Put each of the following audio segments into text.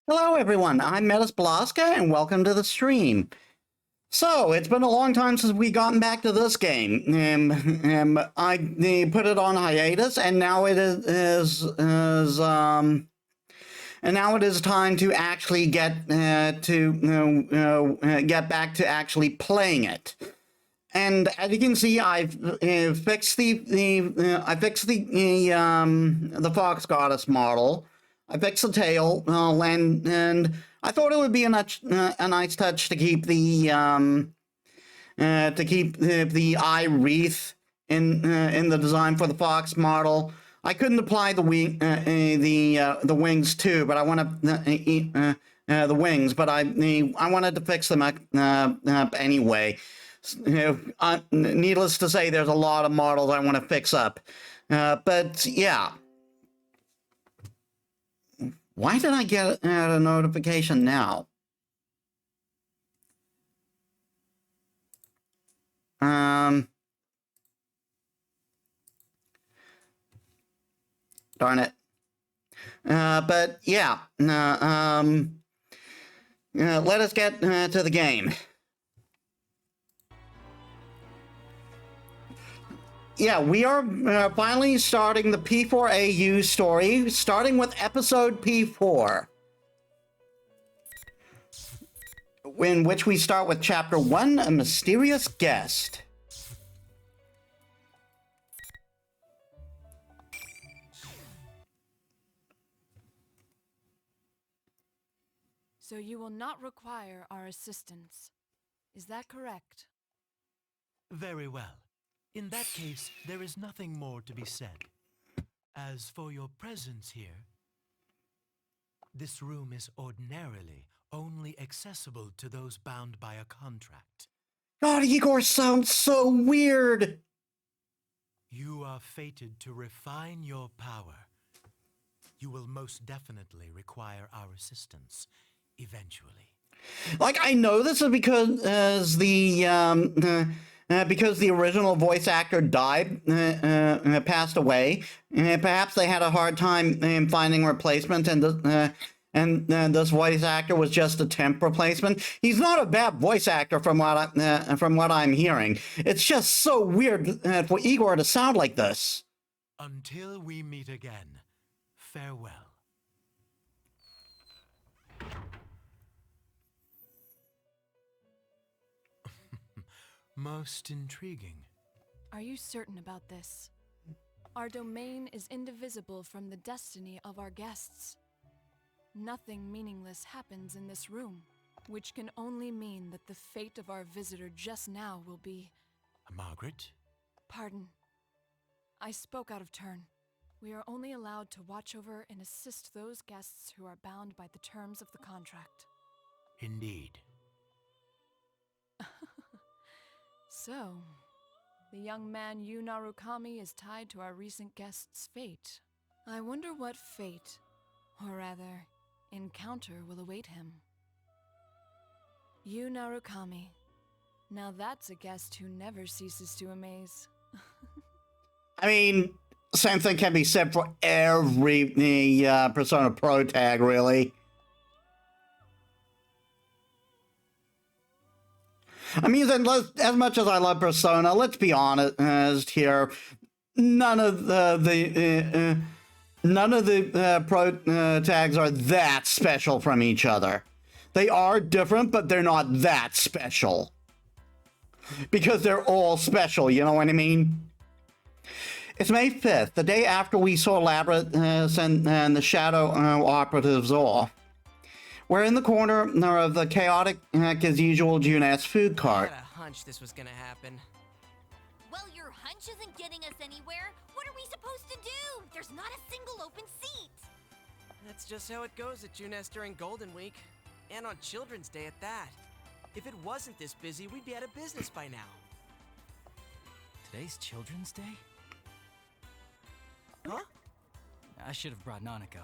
Hello, everyone. I'm Metis Balaska, and welcome to the stream. So, it's been a long time since we gotten back to this game. I put it on hiatus, and now and now it is time to actually get get back to actually playing it. And as you can see, I've fixed the Fox Goddess model. I fixed the tail, and I thought it would be a nice touch to keep the eye wreath in the design for the Fox model. I couldn't apply the wings too, but I want to the wings, but I wanted to fix them up anyway. Needless to say, there's a lot of models I want to fix up, but yeah. Why did I get a notification now? Darn it. But yeah, let us get to the game. Yeah, we are finally starting the P4AU story, starting with episode P4, in which we start with chapter 1, A Mysterious Guest. So you will not require our assistance. Is that correct? Very well. In that case, there is nothing more to be said. As for your presence here, this room is ordinarily only accessible to those bound by a contract. God, Igor sounds so weird. You are fated to refine your power. You will most definitely require our assistance, eventually. Like, I know this is because the original voice actor died, passed away. Perhaps they had a hard time finding replacement, and this voice actor was just a temp replacement. He's not a bad voice actor from what I'm hearing. It's just so weird for Igor to sound like this. Until we meet again, farewell. Most intriguing. Are you certain about this? Our domain is indivisible from the destiny of our guests. Nothing meaningless happens in this room, which can only mean that the fate of our visitor just now will be... Margaret? Pardon. I spoke out of turn. We are only allowed to watch over and assist those guests who are bound by the terms of the contract. Indeed. So, the young man Yu Narukami is tied to our recent guest's fate. I wonder what fate, or rather, encounter will await him. Yu Narukami. Now that's a guest who never ceases to amaze. I mean, same thing can be said for every Persona Pro tag, really. I mean, as much as I love Persona, let's be honest here. None of the pro tags are that special from each other. They are different, but they're not that special. Because they're all special, you know what I mean? It's May 5th, the day after we saw Labyrinth and the Shadow Operatives off. We're in the corner of the chaotic, as usual, Junet's food cart. I had a hunch this was gonna happen. Well, your hunch isn't getting us anywhere. What are we supposed to do? There's not a single open seat. That's just how it goes at Juness during Golden Week. And on Children's Day at that. If it wasn't this busy, we'd be out of business by now. Today's Children's Day? Huh? I should have brought Nanako.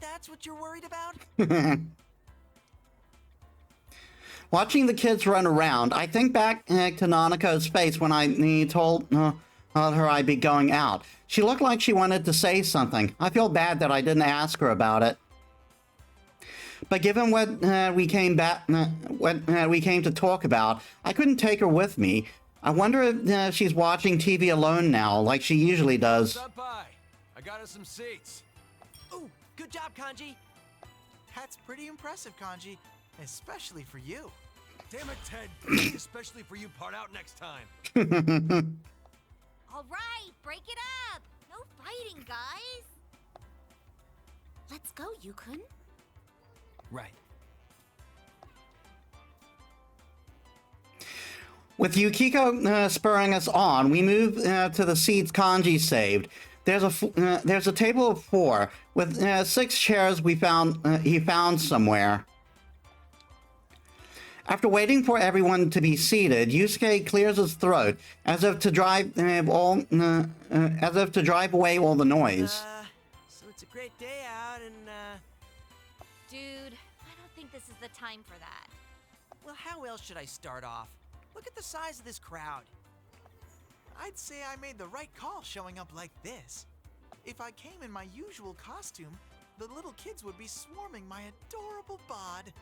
That's what you're worried about? Watching the kids run around, I think back to Nanako's face when I told her I'd be going out. She looked like she wanted to say something. I feel bad that I didn't ask her about it. But given what we came to talk about, I couldn't take her with me. I wonder if she's watching TV alone now, like she usually does. Stop by. I got us some seats. Ooh, good job, Kanji. That's pretty impressive, Kanji. Especially for you. Damn it, Ted. Leave the especially for you part out next time. All right, break it up. No fighting, guys. Let's go, Yukun. Right. With Yukiko spurring us on, we move to the seats Kanji saved. There's a table of 4 with 6 chairs he found somewhere. After waiting for everyone to be seated, Yusuke clears his throat as if to drive away all the noise. So it's a great day out and, Dude, I don't think this is the time for that. well, how else should I start off? Look at the size of this crowd. I'd say I made the right call showing up like this. If I came in my usual costume, the little kids would be swarming my adorable bod.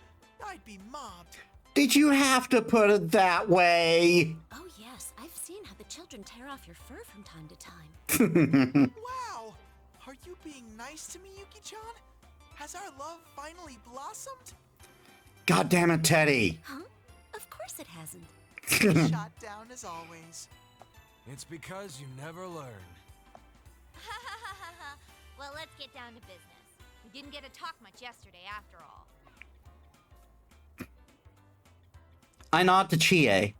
I'd be mobbed. Did you have to put it that way? Oh yes, I've seen how the children tear off your fur from time to time. Wow! Are you being nice to me, Yuki-chan? Has our love finally blossomed? God damn it, Teddy. Huh? Of course it hasn't. Shot down as always. It's because you never learn. Well, let's get down to business. We didn't get to talk much yesterday after all. I nod to Chie.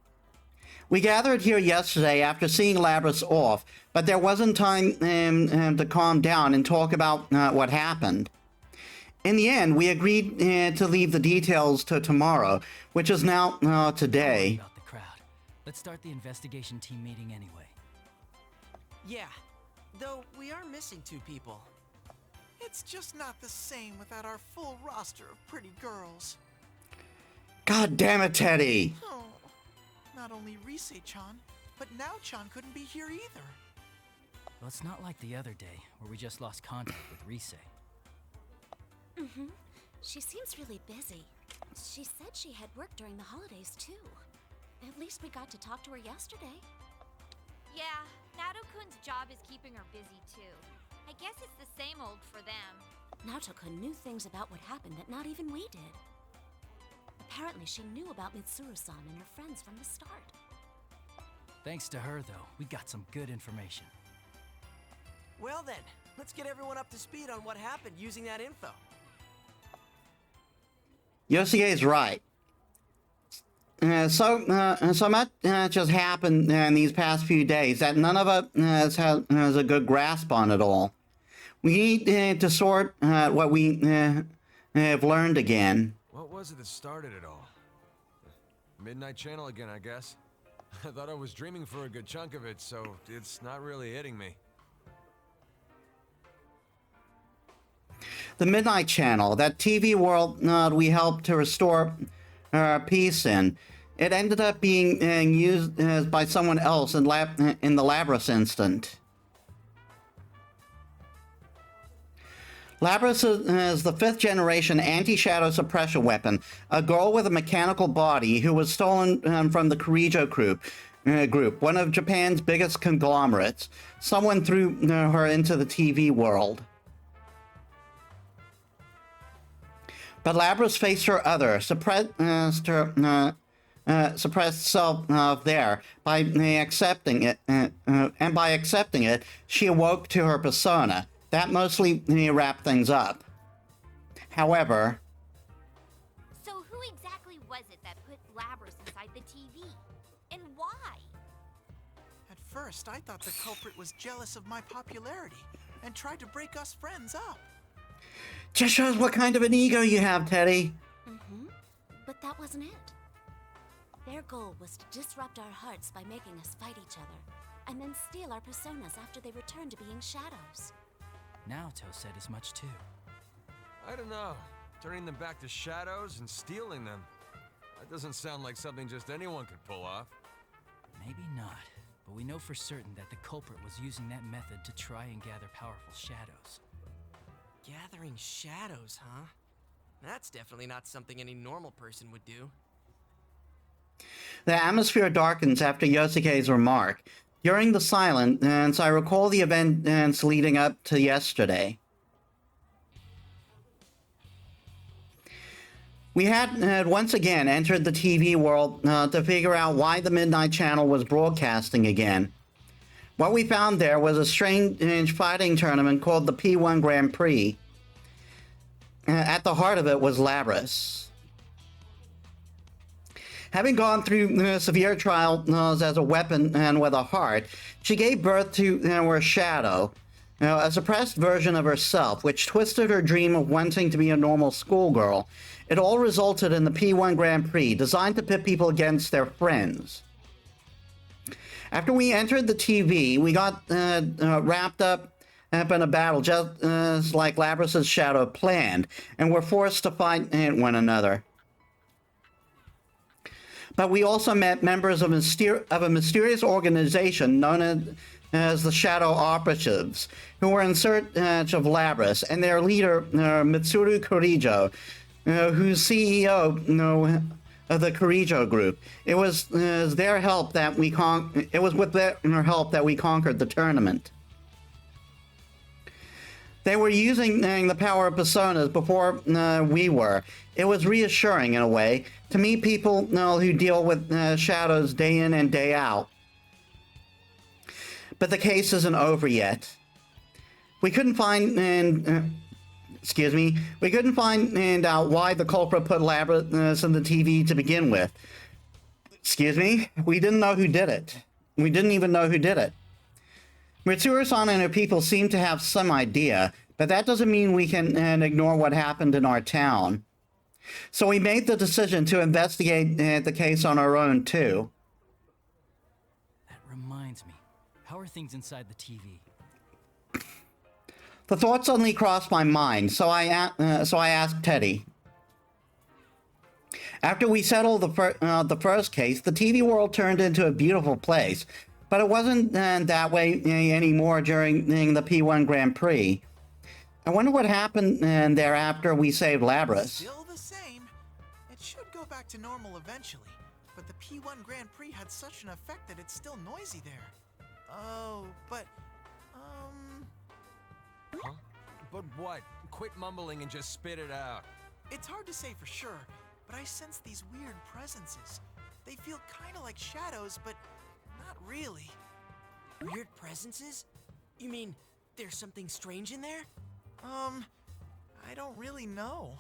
We gathered here yesterday after seeing Labras off, but there wasn't time to calm down and talk about what happened. In the end, we agreed to leave the details to tomorrow, which is now today. About the crowd. Let's start the investigation team meeting anyway. Yeah, though we are missing 2 people. It's just not the same without our full roster of pretty girls. God damn it, Teddy. Oh, not only Rise-chan, but Nao-chan couldn't be here either. Well, it's not like the other day, where we just lost contact with Rise. Mm-hmm. She seems really busy. She said she had work during the holidays too. At least we got to talk to her yesterday. Yeah, Nato-kun's job is keeping her busy too. I guess it's the same old for them. Naoto-kun knew things about what happened that not even we did. Apparently she knew about Mitsuru-san and her friends from the start. Thanks to her, though, we got some good information. Well then, let's get everyone up to speed on what happened using that info. Yosuke is right. So much has happened in these past few days that none of us has a good grasp on it all. We need to sort what we have learned again. What was it that started it all? Midnight Channel again, I guess. I thought I was dreaming for a good chunk of it, so it's not really hitting me. The Midnight Channel, that TV world we helped to restore peace in. It ended up being used by someone else in the Labras incident. Labras is the 5th generation anti-shadow suppression weapon, a girl with a mechanical body who was stolen from the Kirijo group, one of Japan's biggest conglomerates. Someone threw her into the TV world. But Labras faced her other, suppressed self there by accepting it, and by accepting it, she awoke to her persona. That mostly wrapped things up. However, So who exactly was it that put Labras inside the TV? And why? At first, I thought the culprit was jealous of my popularity and tried to break us friends up. just shows what kind of an ego you have, Teddy. Mm-hmm. But that wasn't it. Their goal was to disrupt our hearts by making us fight each other, and then steal our personas after they returned to being shadows. Naoto said as much too. I don't know. Turning them back to shadows and stealing them. That doesn't sound like something just anyone could pull off. Maybe not, but we know for certain that the culprit was using that method to try and gather powerful shadows. Gathering shadows, huh? That's definitely not something any normal person would do. The atmosphere darkens after Yosuke's remark. During the silence, I recall the events leading up to yesterday. We had once again entered the TV world to figure out why the Midnight Channel was broadcasting again. What we found there was a strange fighting tournament called the P1 Grand Prix. At the heart of it was Labris. Having gone through severe trials as a weapon and with a heart, she gave birth to her shadow, a suppressed version of herself, which twisted her dream of wanting to be a normal schoolgirl. It all resulted in the P1 Grand Prix, designed to pit people against their friends. After we entered the TV, we got wrapped up in a battle just like Labris's shadow planned, and were forced to fight one another. But we also met members of a mysterious organization known as the Shadow Operatives, who were in search of Labris, and their leader, Mitsuru Kurijo, who's CEO of the Kurijo group. It was their help that we It was with their help that we conquered the tournament. They were using the power of personas before we were. It was reassuring in a way to meet people who deal with shadows day in and day out. But the case isn't over yet. We couldn't find we couldn't find out why the culprit put Labris in the TV to begin with. We didn't know who did it. We didn't even know who did it. Mitsuru-san and her people seem to have some idea, but that doesn't mean we can ignore what happened in our town. So we made the decision to investigate the case on our own, too. That reminds me. How are things inside the TV? The thought suddenly crossed my mind, so I asked Teddy. After we settled the first case, the TV world turned into a beautiful place. But it wasn't that way anymore during the P1 Grand Prix. I wonder what happened there after we saved Labris. Still the same. It should go back to normal eventually, but the P1 Grand Prix had such an effect that it's still noisy there. Oh, but, Huh? But what? Quit mumbling and just spit it out. It's hard to say for sure, but I sense these weird presences. They feel kinda like shadows, but not really. Weird presences? You mean there's something strange in there? I don't really know.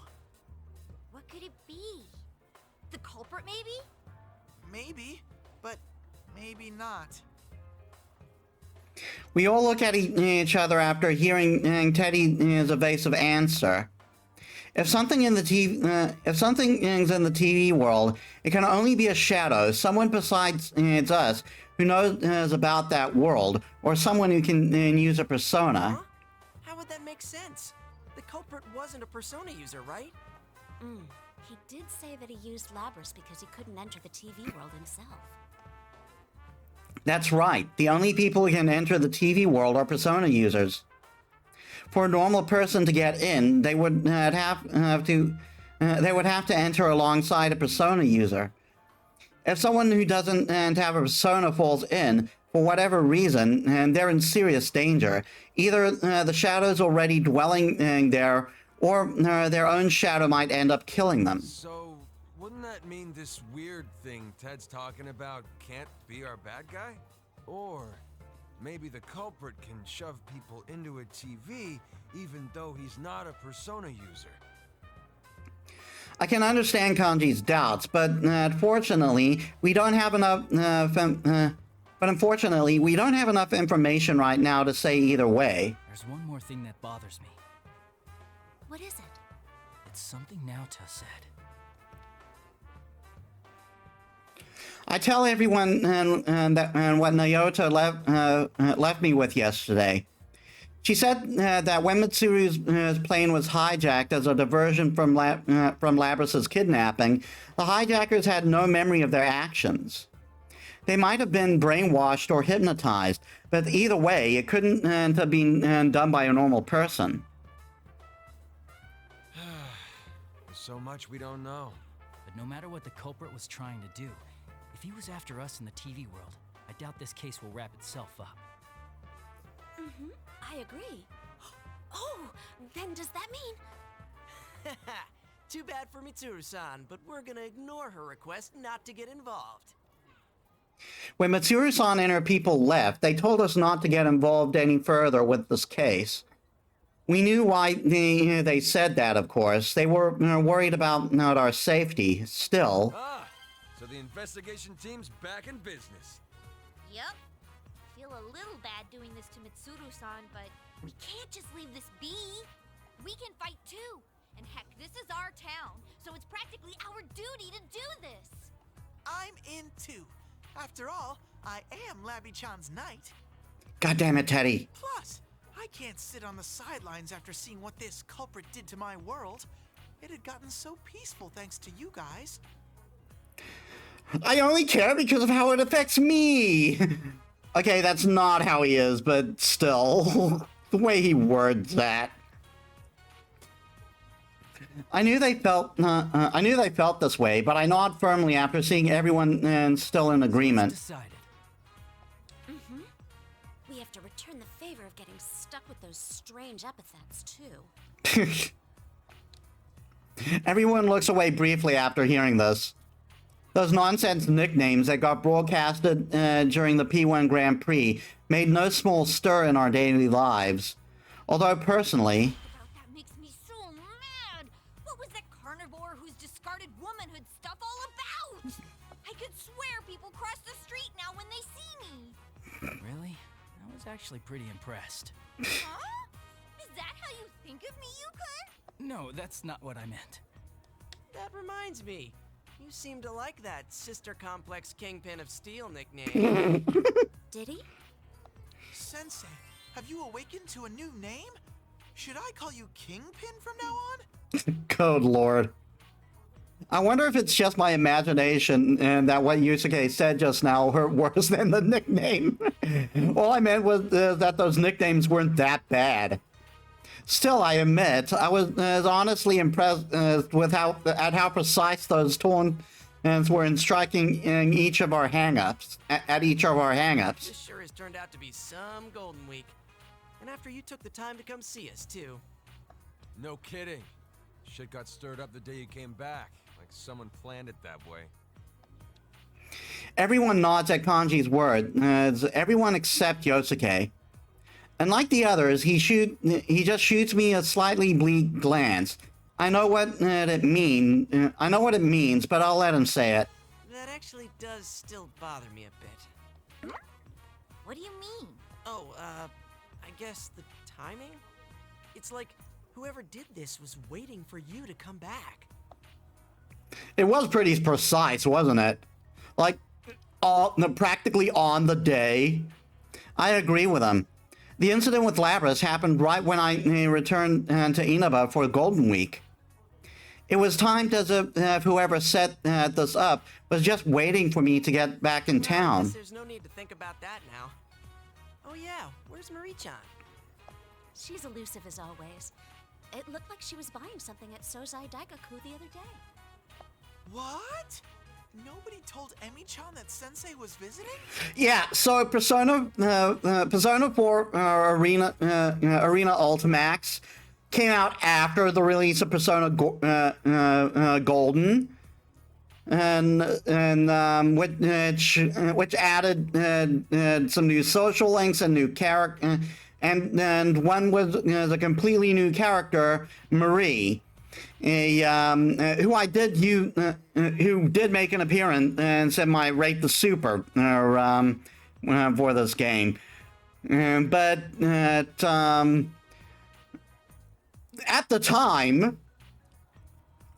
What could it be? The culprit, maybe? Maybe, but maybe not. We all look at each other after hearing Teddy's evasive answer. If something is in the TV world, it can only be a shadow, someone besides us who knows about that world, or someone who can use a persona. Huh? How would that make sense? The culprit wasn't a persona user, right? He did say that he used Labris because he couldn't enter the TV world himself. That's right. The only people who can enter the TV world are persona users. For a normal person to get in, they would have to enter alongside a persona user. If someone who doesn't have a persona falls in, for whatever reason, and they're in serious danger, either the shadow's already dwelling there, or their own shadow might end up killing them. So, wouldn't that mean this weird thing Ted's talking about can't be our bad guy? Or maybe the culprit can shove people into a TV even though he's not a persona user. I can understand Kanji's doubts, but unfortunately, we don't have enough. Unfortunately, we don't have enough information right now to say either way. There's one more thing that bothers me. What is it? It's something Naota said. I tell everyone what Naota left me with yesterday. She said that when Mitsuru's plane was hijacked as a diversion from Labris's kidnapping, the hijackers had no memory of their actions. They might have been brainwashed or hypnotized, but either way, it couldn't have been done by a normal person. so much we don't know. But no matter what the culprit was trying to do, if he was after us in the TV world, I doubt this case will wrap itself up. I agree. Oh, then does that mean... Too bad for Mitsuru-san, but we're gonna ignore her request not to get involved. When Mitsuru-san and her people left, they told us not to get involved any further with this case. We knew why they said that, of course. They were worried about not our safety. Still, So the investigation team's back in business. Yep. Feel a little bad doing this to Mitsuru-san, but we can't just leave this be. We can fight too. And heck, this is our town, so it's practically our duty to do this. I'm in too. After all, I am Labby-chan's knight. God damn it, Teddy. Plus, I can't sit on the sidelines after seeing what this culprit did to my world. It had gotten so peaceful thanks to you guys. I only care because of how it affects me. Okay, that's not how he is, but still, the way he words that. I knew they felt this way, but I nod firmly after seeing everyone still in agreement. Decided. We have to return the favor of getting stuck with those strange epithets, too. Everyone looks away briefly after hearing this. Those nonsense nicknames that got broadcasted during the P1 Grand Prix made no small stir in our daily lives. Although personally, That makes me so mad. What was that carnivore whose discarded womanhood stuff all about? I could swear people cross the street now when they see me. Really? I was actually pretty impressed. Huh? Is that how you think of me, Yukon? No, that's not what I meant. That reminds me. You seem to like that Sister Complex Kingpin of Steel nickname. Did he? Sensei, have you awakened to a new name? Should I call you Kingpin from now on? Code Lord. I wonder if it's just my imagination and that what Yusuke said just now hurt worse than the nickname. All I meant was that those nicknames weren't that bad. Still, I admit, I was honestly impressed with how precise those tones were in striking in each of our hang-ups, at each of our hang-ups. This sure has turned out to be some Golden Week. And after you took the time to come see us, too. No kidding. Shit got stirred up the day you came back, like someone planned it that way. Everyone nods at Kanji's word, everyone except Yosuke. And like the others, he just shoots me a slightly bleak glance. I know what it means, but I'll let him say it. That actually does still bother me a bit. What do you mean? Oh, I guess the timing? It's like whoever did this was waiting for you to come back. It was pretty precise, wasn't it? Like, practically on the day. I agree with him. The incident with Labras happened right when I returned to Inaba for Golden Week. It was timed as if whoever set this up was just waiting for me to get back in I town. guess there's no need to think about that now. Oh yeah, where's Marie-chan? She's elusive as always. It looked like she was buying something at Sozai Daigaku the other day. What? Nobody told Emi-chan that Sensei was visiting? Yeah, so Persona 4 Arena Ultimax came out after the release of Persona Golden, and which added some new social links and new character, and one was a completely new character, Marie. Who did make an appearance and said my rate the super for this game, but at the time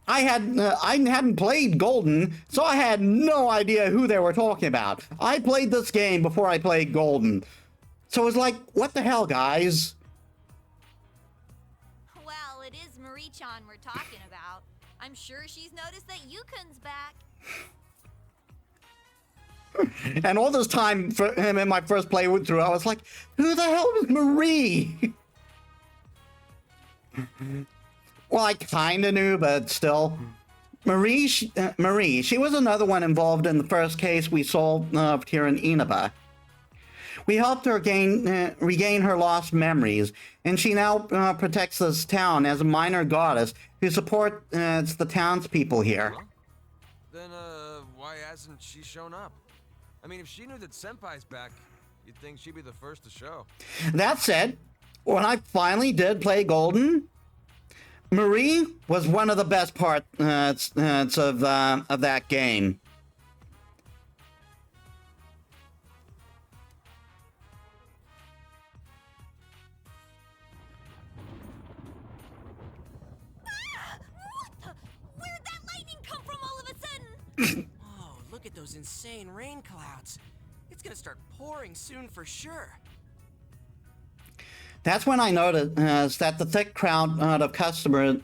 I hadn't played Golden, so I had no idea who they were talking about. I played this game before I played Golden, so it was like, what the hell, guys? Well, it is Marie-chan we're talking about. I'm sure she's noticed that Yukon's back. And all this time for him in my first playthrough, I was like, who the hell is Marie? Well, I kind of knew, but still. Marie, she was another one involved in the first case we solved here in Inaba. We helped her regain her lost memories, and she now protects this town as a minor goddess who supports the townspeople here. Well, then, why hasn't she shown up? I mean, if she knew that Senpai's back, you'd think she'd be the first to show. That said, when I finally did play Golden, Marie was one of the best parts of that game. What the? Where'd that lightning come from all of a sudden? Oh, look at those insane rain clouds. It's gonna start pouring soon for sure. That's when I noticed that the thick crowd of customers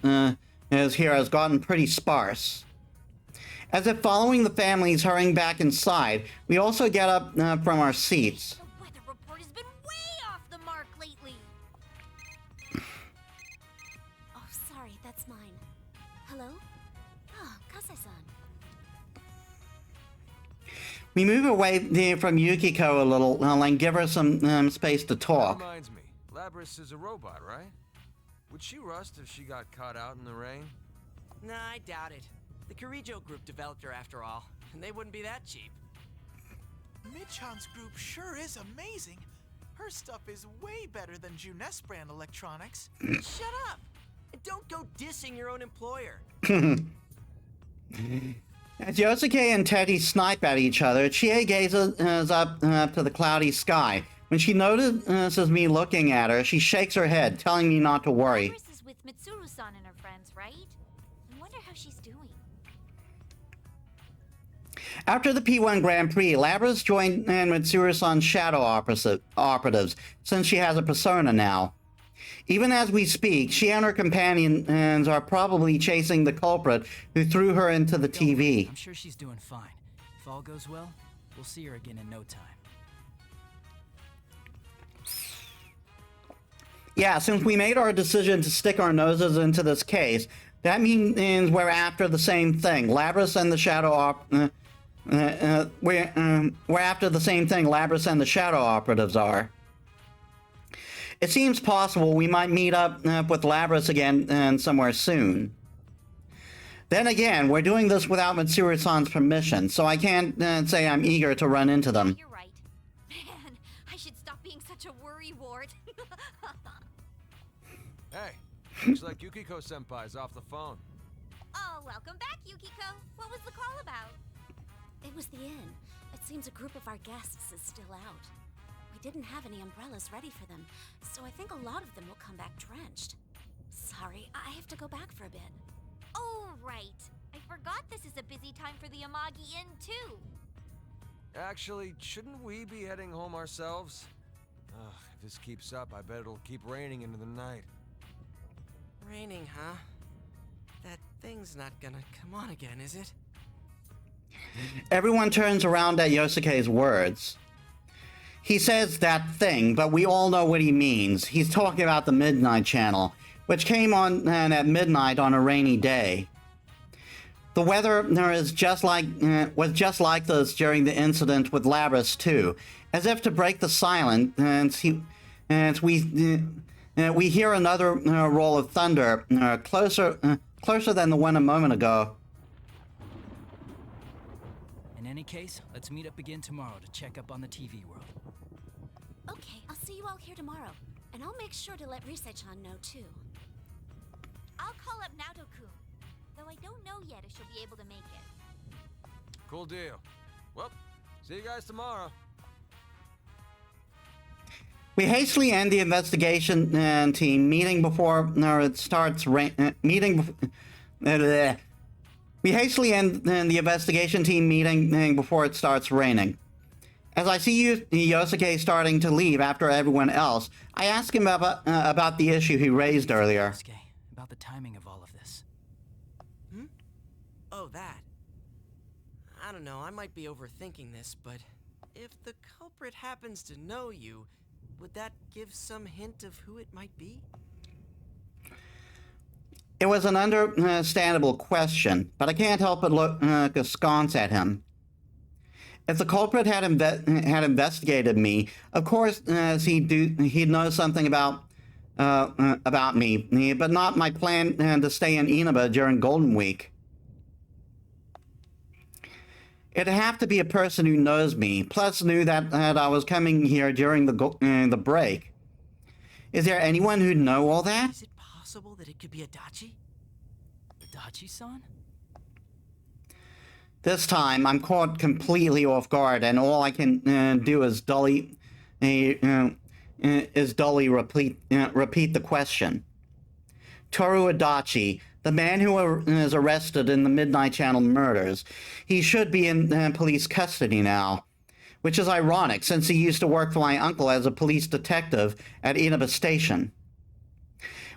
here has gotten pretty sparse. As if following the families hurrying back inside, we also get up from our seats. The weather report has been way off the mark lately. Oh, sorry, that's mine. Hello? Oh, Kasai-san. We move away from Yukiko a little and give her some space to talk. That reminds me, Labris is a robot, right? Would she rust if she got caught out in the rain? Nah, I doubt it. The Kirijo group developed her after all, and they wouldn't be that cheap. Mid-chan's group sure is amazing. Her stuff is way better than Junes brand electronics. Shut up! And don't go dissing your own employer. As Yosuke and Teddy snipe at each other, Chie gazes up to the cloudy sky. When she notices me looking at her, she shakes her head, telling me not to worry. Iris is with Mitsuru-san and her friends, right? I wonder how she's doing. After the P1 Grand Prix, Labras joined Mitsuru-san's shadow operatives, since she has a persona now. Even as we speak, she and her companions are probably chasing the culprit who threw her into the TV. I'm sure she's doing fine. If all goes well, we'll see her again in no time. Yeah, since we made our decision to stick our noses into this case, that means we're after the same thing. Labras and the shadow we're after the same thing Labras and the shadow operatives are. It seems possible we might meet up with Labras again somewhere soon. Then again, we're doing this without Mitsuru-san's permission, so I can't say I'm eager to run into them. You're right. Man, I should stop being such a worrywart. Hey, looks like Yukiko-senpai's off the phone. Oh, welcome back, Yukiko. What was the call about? It was the inn. It seems a group of our guests is still out. We didn't have any umbrellas ready for them, so I think a lot of them will come back drenched. Sorry, I have to go back for a bit. Oh, right. I forgot this is a busy time for the Amagi Inn, too. Actually, shouldn't we be heading home ourselves? Ugh, if this keeps up, I bet it'll keep raining into the night. Raining, huh? That thing's not gonna come on again, is it? Everyone turns around at Yosuke's words. He says that thing, but we all know what he means. He's talking about the Midnight Channel, which came on at midnight on a rainy day. The weather was just like this during the incident with Labras too, as if to break the silence. We hear another roll of thunder, closer than the one a moment ago. In any case, let's meet up again tomorrow to check up on the TV world. Okay, I'll see you all here tomorrow. And I'll make sure to let Rise-chan know too. I'll call up Naoto-kun, though I don't know yet if she'll be able to make it. Cool deal. Well, see you guys tomorrow. We hastily end the investigation team meeting before it starts We hastily end the investigation team meeting before it starts raining. As I see Yosuke starting to leave after everyone else, I ask him about the issue he raised earlier. Yosuke, about the timing of all of this. Oh, that. I don't know, I might be overthinking this, but if the culprit happens to know you, would that give some hint of who it might be? It was an understandable question, but I can't help but look askance at him. If the culprit had investigated me, of course he'd know something about me, but not my plan to stay in Inaba during Golden Week. It'd have to be a person who knows me, plus knew that I was coming here during the break. Is there anyone who'd know all that? Is it possible that it could be Adachi? Adachi-san? This time, I'm caught completely off guard, and all I can do is dully repeat the question. Toru Adachi, the man who was arrested in the Midnight Channel murders, he should be in police custody now, which is ironic since he used to work for my uncle as a police detective at Inaba Station.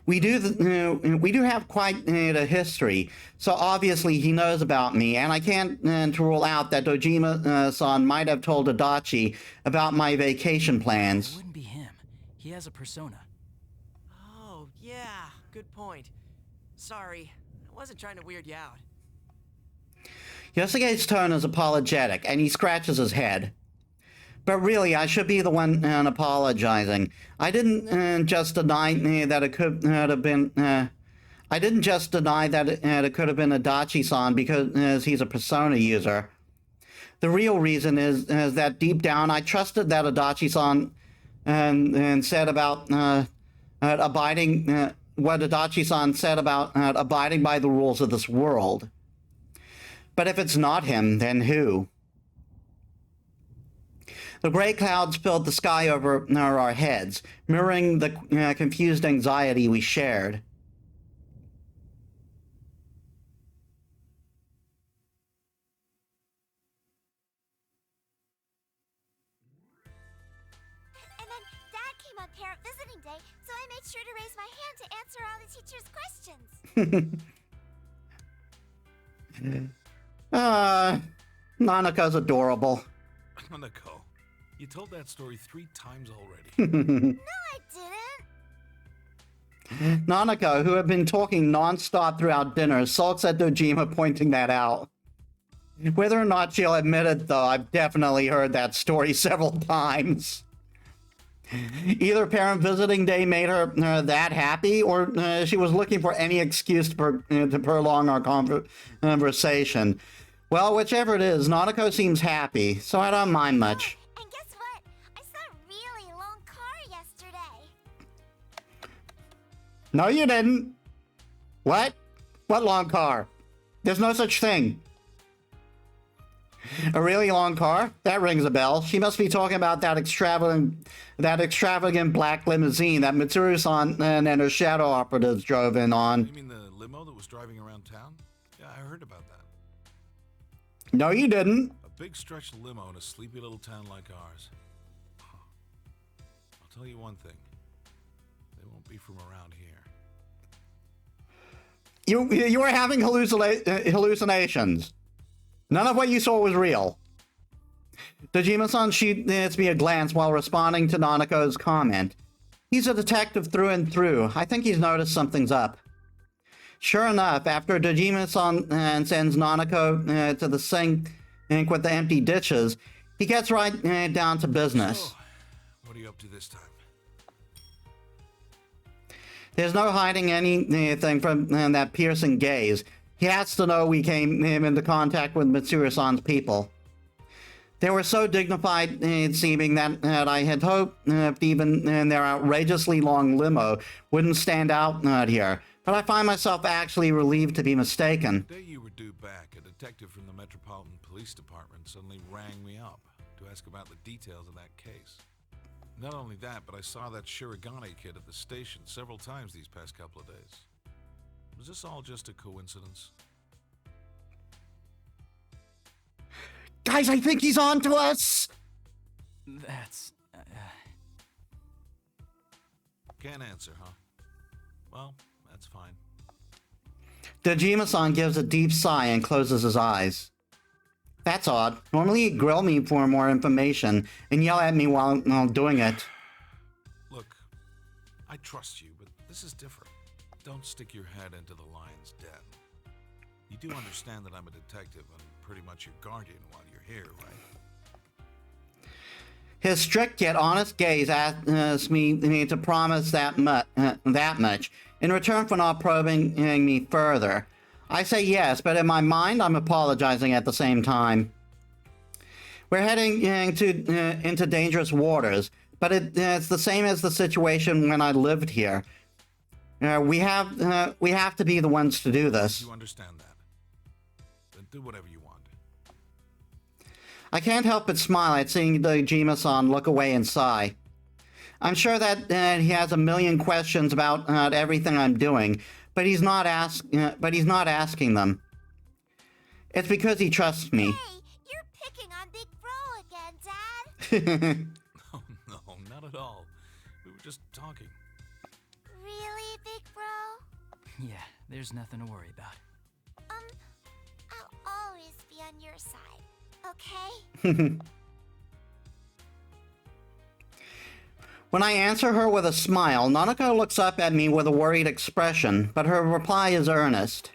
We do have quite a history, so obviously he knows about me, and I can't rule out that Dojima-san might have told Adachi about my vacation It plans. wouldn't be him. He has a persona. Oh, yeah, good point. Sorry, I wasn't trying to weird you out. Yosuke's tone is apologetic, and he scratches his head. But really, I should be the one apologizing. I didn't just deny that it could have been. I didn't just deny that it could have been Adachi-san because he's a persona user. The real reason is that deep down, I trusted that Adachi-san and said about abiding. What Adachi-san said about abiding by the rules of this world. But if it's not him, then who? The gray clouds filled the sky over our heads, mirroring the confused anxiety we shared. And then Dad came on parent visiting day, so I made sure to raise my hand to answer all the teacher's questions. Nanaka's adorable. Hanako, you told that story 3 times already. No, I didn't. Nanaka, who had been talking non-stop throughout dinner, sulks at Dojima pointing that out. Whether or not she'll admit it, though, I've definitely heard that story several times. Either parent visiting day made her that happy, or she was looking for any excuse to prolong our conversation. Well, whichever it is, Nanako seems happy, so I don't mind much. And guess what? I saw a really long car yesterday. No, you didn't. What? What long car? There's no such thing. A really long car? That rings a bell. She must be talking about that extravagant black limousine that Mitsuru-san and her shadow operatives drove in on. You mean the limo that was driving around town? Yeah, I heard about that. No, you didn't. A big stretch limo in a sleepy little town like ours. I'll tell you one thing. They won't be from around here. You were having hallucinations. None of what you saw was real. Dojima-san shoots me a glance while responding to Nanako's comment. He's a detective through and through. I think he's noticed something's up. Sure enough, after Dojima-san sends Nanako to the sink with the empty dishes, he gets right down to business. So, what are you up to this time? There's no hiding anything from that piercing gaze. He has to know we came into contact with Mitsuru-san's people. They were so dignified seeming that I had hoped even their outrageously long limo wouldn't stand out here. But I find myself actually relieved to be mistaken. The day you were due back, a detective from the Metropolitan Police Department suddenly rang me up to ask about the details of that case. Not only that, but I saw that Shirogane kid at the station several times these past couple of days. Was this all just a coincidence? Guys, I think he's on to us! That's... Can't answer, huh? Well, that's fine. Dojima-san gives a deep sigh and closes his eyes. That's odd. Normally he'd grill me for more information and yell at me while doing it. Look, I trust you, but this is different. don't stick your head into the lion's den. You do understand that I'm a detective and pretty much your guardian while you're here, right? His strict yet honest gaze asks me to promise that much in return for not probing me further. I say yes, but in my mind, I'm apologizing at the same time. We're heading into dangerous waters, but it's the same as the situation when I lived here. We have to be the ones to do this. You understand that? Then do whatever you want. I can't help but smile at seeing the Dojima-san look away and sigh. I'm sure that he has a million questions about everything I'm doing, but he's not asking them. It's because he trusts me. Hey, you're picking on Big Bro again, Dad. Oh, no, not at all. We were just talking. Really, Big Bro? Yeah, there's nothing to worry about. I'll always be on your side, okay? When I answer her with a smile, Nanako looks up at me with a worried expression, but her reply is earnest.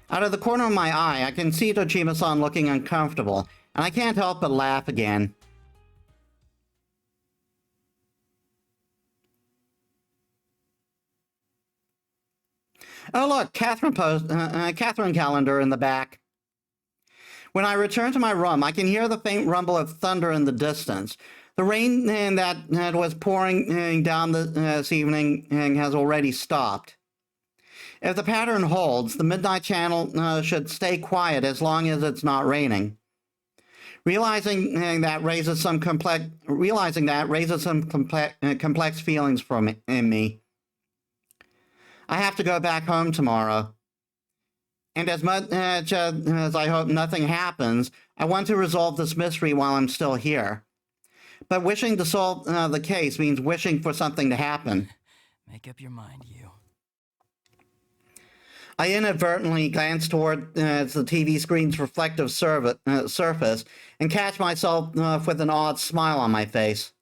Out of the corner of my eye, I can see Dojima-san looking uncomfortable, and I can't help but laugh again. Oh look, Catherine calendar in the back. When I return to my room, I can hear the faint rumble of thunder in the distance. The rain that was pouring down this evening has already stopped. If the pattern holds, the Midnight Channel should stay quiet as long as it's not raining. Realizing that raises some complex feelings in me. I have to go back home tomorrow. And as much as I hope nothing happens, I want to resolve this mystery while I'm still here. But wishing to solve the case means wishing for something to happen. Make up your mind, you. I inadvertently glance toward the TV screen's reflective surface and catch myself with an odd smile on my face.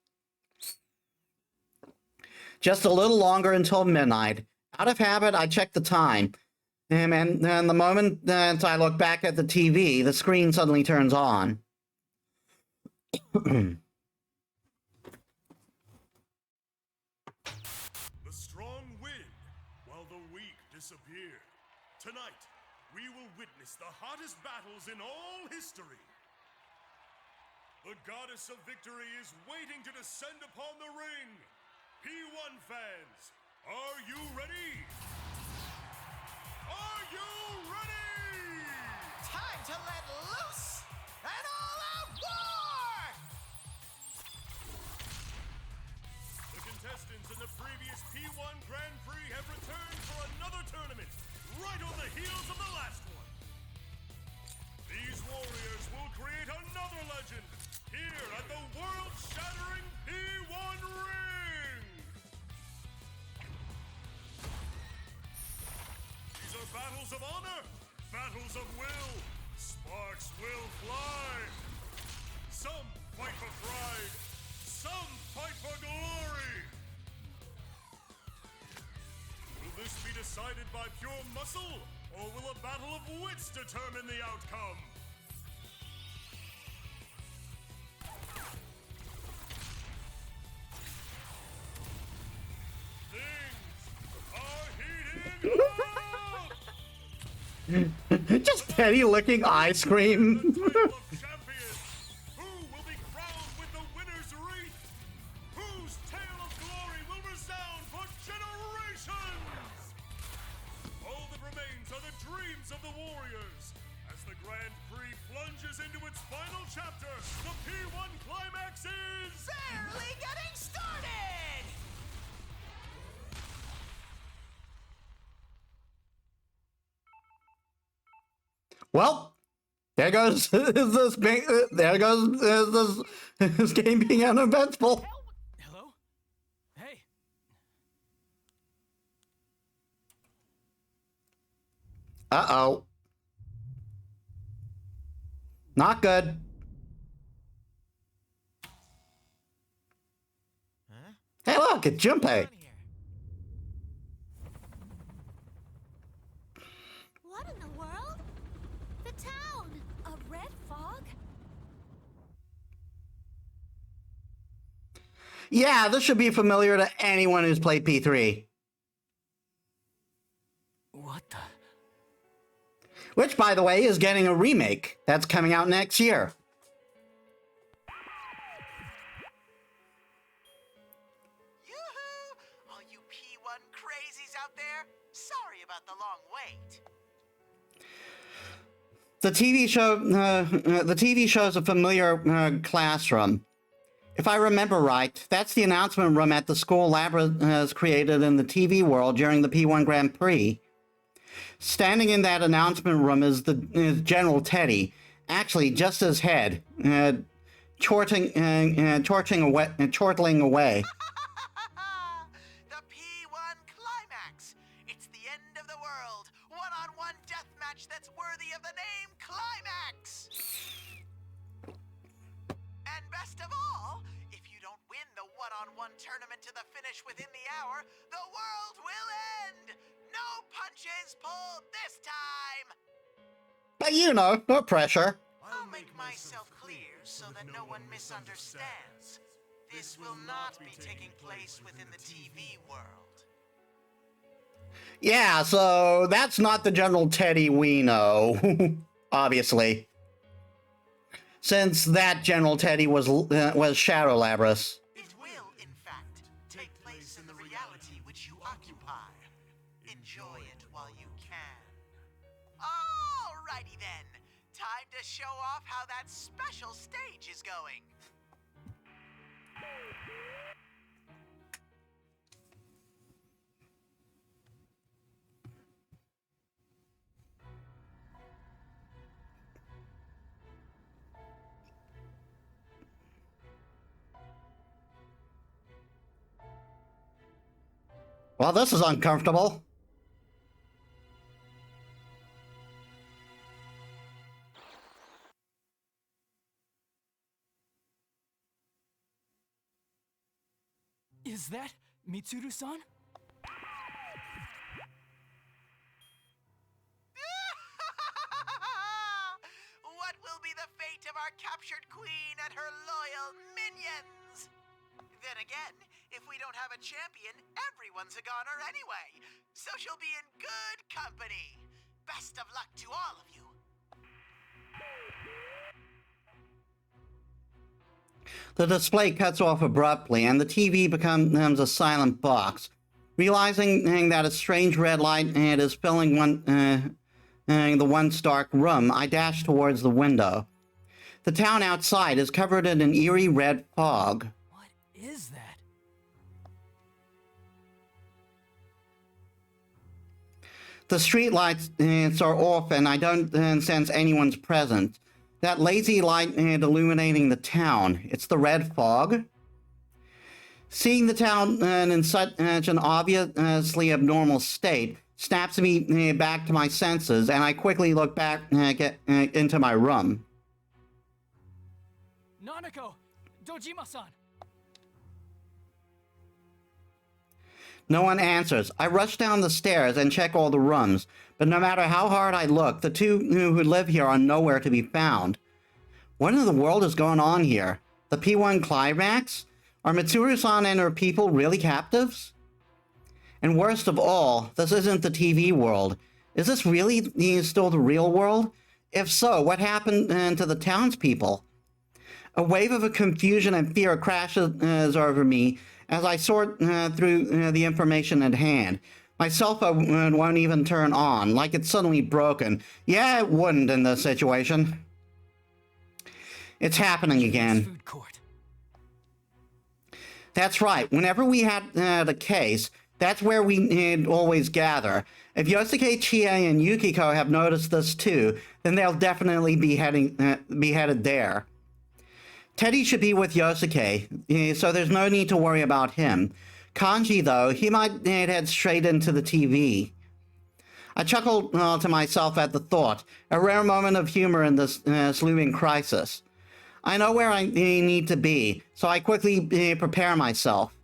Just a little longer until midnight. Out of habit, I check the time. And the moment that I look back at the TV, the screen suddenly turns on. The strong win, while the weak disappear. Tonight, we will witness the hottest battles in all history. The goddess of victory is waiting to descend upon the ring. P1 fans, are you ready? Are you ready? Time to let loose an all-out war! The contestants in the previous P1 Grand Prix have returned for another tournament, right on the heels of the last one. These warriors will create another legend here at the world-shattering P1 Ring! These are battles of honor, battles of will. Sparks will fly. Some fight for pride, some fight for glory. Will this be decided by pure muscle, or will a battle of wits determine the outcome? Things are heating up! Just petty licking ice cream. Title of champion. Who will be crowned with the winner's wreath? Whose tale of glory will resound for generations? All that remains are the dreams of the warriors. As the Grand Prix plunges into its final chapter, the P1 climax is Barely getting started! Well, there goes this game being uneventful. Hello? Hey. Uh-oh. Not good. Huh? Hey, look, it's Junpei. On here. Yeah, this should be familiar to anyone who's played P3. What the? Which, by the way, is getting a remake that's coming out next year. Yoo-hoo! All you P1 crazies out there, sorry about the long wait. The TV shows a familiar classroom. If I remember right, that's the announcement room at the school Labra has created in the TV world during the P1 Grand Prix. Standing in that announcement room is General Teddy, actually just his head, chortling away. The P1 climax! It's the end of the world! One-on-one death match that's worthy of the name Climax! And best of all, if you don't win the one-on-one tournament to the finish within the hour, the world will end! No punches pulled this time! But you know, no pressure. I'll make myself clear so that no one misunderstands. This will not be taking place within the TV world. Yeah, so that's not the General Teddy we know, obviously. Since that General Teddy was Shadow Labras. It will, in fact, take place in the reality which you occupy. Enjoy it while you can. Alrighty then. Time to show off how that special stage is going. Well, this is uncomfortable. Is that Mitsuru-san? What will be the fate of our captured queen and her loyal minions? Then again, if we don't have a champion, everyone's a goner anyway. So she'll be in good company. Best of luck to all of you. The display cuts off abruptly, and the TV becomes a silent box. Realizing that a strange red light is filling the once dark room, I dash towards the window. The town outside is covered in an eerie red fog. What is that? The streetlights are off, and I don't sense anyone's presence. That lazy light illuminating the town. It's the red fog. Seeing the town in such an obviously abnormal state snaps me back to my senses, and I quickly look back into my room. Nanako! Dojima-san! No one answers. I rush down the stairs and check all the rooms, but no matter how hard I look, the two who live here are nowhere to be found. What in the world is going on here? The P1 climax? Are Mitsuru-san and her people really captives? And worst of all, this isn't the TV world. Is this really still the real world? If so, what happened to the townspeople? A wave of confusion and fear crashes over me as I sort through the information at hand. My cell phone won't even turn on, like it's suddenly broken. Yeah, it wouldn't in this situation. It's happening again. Food court. That's right. Whenever we had a case, that's where we always gather. If Yosuke, Chie, and Yukiko have noticed this too, then they'll definitely be headed there. Teddy should be with Yosuke, so there's no need to worry about him. Kanji, though, he might head straight into the TV. I chuckled to myself at the thought, a rare moment of humor in this looming crisis. I know where I need to be, so I quickly prepare myself.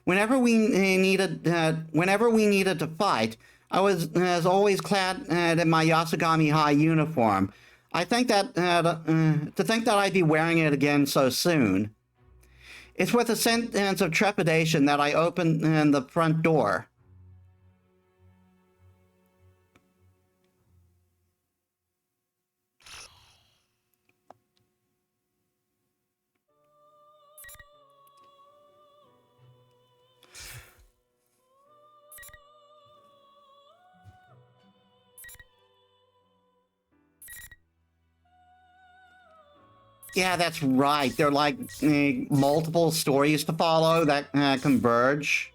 Whenever we needed to fight, I was always clad in my Yasugami High uniform. I think that to think that I'd be wearing it again so soon. It's with a sense of trepidation that I open the front door. Yeah, that's right. There are like multiple stories to follow that converge.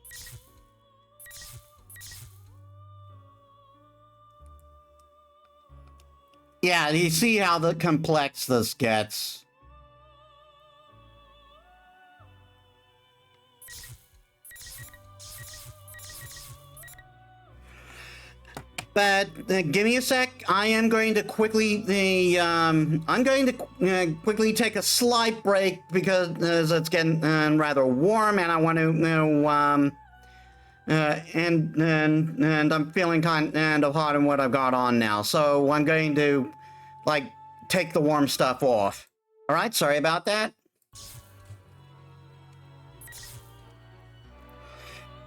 Yeah, you see how complex this gets. But give me a sec. I am going to quickly quickly take a slight break because it's getting rather warm, and I want to and I'm feeling kind of hot in what I've got on now. So I'm going to like take the warm stuff off. All right, sorry about that.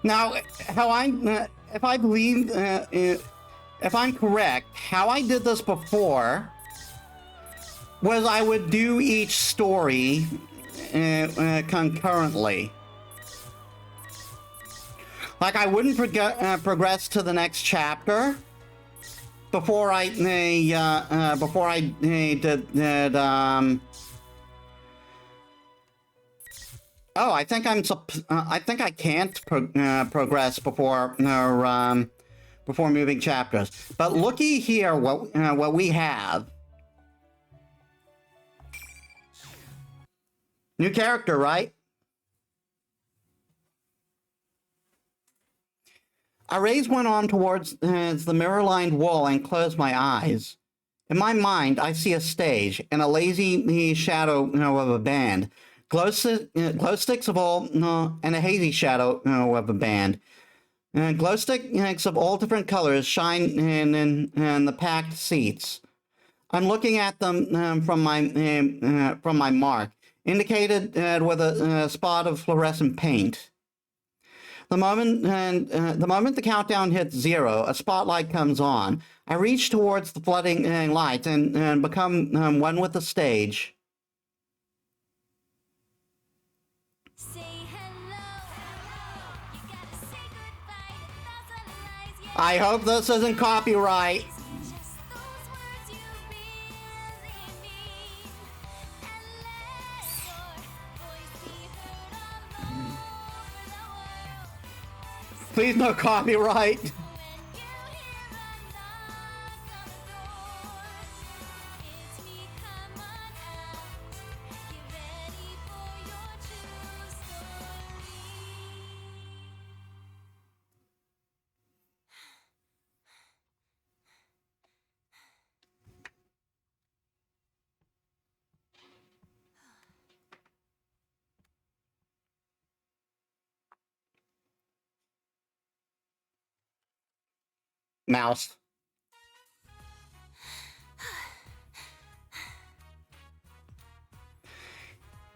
Now, if I'm correct, how I did this before was I would do each story concurrently. Like I wouldn't progress to the next chapter before I did. Oh, I think I think I can't progress before moving chapters. But looky here, what we have. New character, right? I raised one arm towards the mirror-lined wall and closed my eyes. In my mind, I see a stage and a lazy shadow of a band. Glow sticks of all, and a hazy shadow of a band. Glow sticks of all different colors shine in the packed seats. I'm looking at them from my mark, indicated with a spot of fluorescent paint. The moment the countdown hits 0, a spotlight comes on. I reach towards the flooding lights and become one with the stage. I hope this isn't copyright. Please no copyright. Mouse.